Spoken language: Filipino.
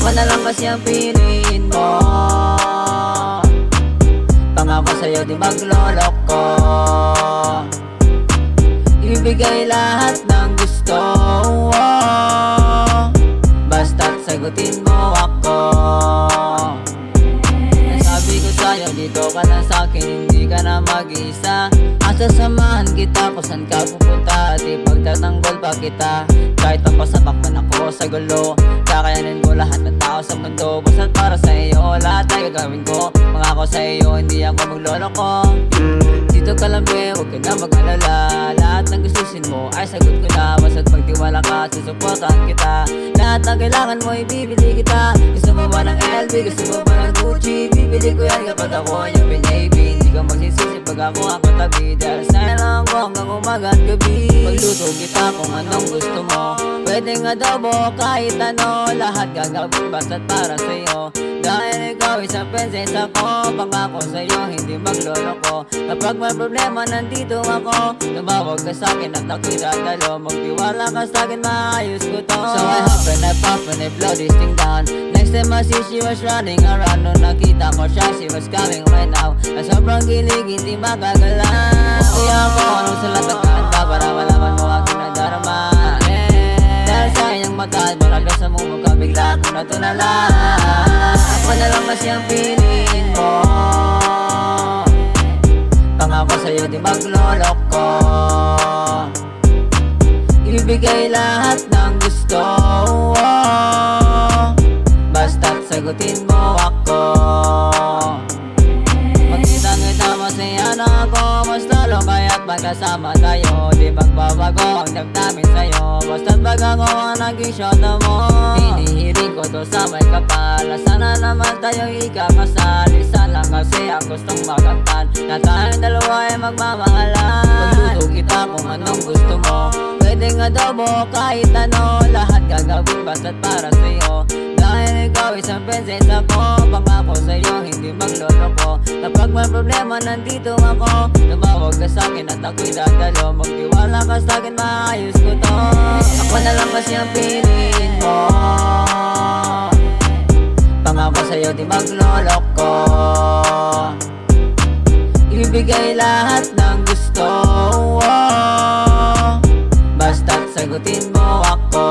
Ako na lang kasi ang piliin mo. Pangako sa'yo di magloloko. Ibigay lahat ng gusto, basta't sagutin mo ako. Nasabi ko sa'yo dito ka lang sa'kin, hindi ka na mag-isa. Sasamahan kita kung saan ka pupunta at ipagtatanggol pa kita. Kahit papasapak man ako sa gulo, kakayanin ko lahat ng tao sa mundo. Basta't para sa iyo, lahat ay gagawin ko. Pangako sa iyo, hindi ako magloloko. Dito ka lang be, huwag ka na mag-alala. Lahat ng gustusin mo ay sagot ko na. Basta't pagtiwala ka, susuportahan kita. Lahat ng kailangan mo, ibibili kita. Gusto mo ba ng LV, gusto mo ba ng Gucci? Bibili ko yan kapag ako yung pinabin. Hindi ka magsisisi pag ako ang katabi. Dahil sa'yo lang ako hanggang umaga at gabi. Magluto kita kung anong gusto mo. Pwedeng adobo, kahit ano. Lahat gagawin basta't para sa'yo. Dahil ikaw isang princess ako. Pangako sa'yo, hindi magloloko. Kapag may problema, nandito ako. Tumawag ka sa'kin at ako'y dadalo. Magtiwala ka sa'kin, maayos ko to. So I hop and I pop and I blow this thing down. Next time I see she was running around. Nung nakita ko siya, she was coming right now. Na sobrang gilig, hindi magagalaw. Kaya ako, anong salat ang kanta para malaman mo aking nadarama. Dahil sa inyong mata at malagas sa mong mukha, bigla ko na tunala. Ako na lang kasi ang piliin mo. Pangako sa'yo di magloloko. Ibigay lahat ng gusto, basta't sagutin mo ako. Magkita-ngita masaya na ako. Mas lalo kaya't magkasama tayo. Di magbabago ang damdamin sa'yo. Basta't pag ako ang naging shot mo. Hinihiling ko to sa may kapal. Sana naman tayo ikakasal. Isa lang kasi ang gustong magkamtan. Na tayong dalawa ay magmamahalan. Magluto kita kung anong gusto mo. Pwedeng adobo, kahit ano. Lahat gagawin basta't para sa'yo. Dahil ikaw isang princess ako. Pangako sa'yo, hindi magloloko. Kapag may problema, nandito ako. Tumawag ka sa'kin at ako'y dadalo. Magtiwala ka sa'kin, maayos ko to. Ako na lang kasi ang piliin mo. Pangako sa'yo, di magloloko. Ibigay lahat ng gusto, basta't sagutin mo ako.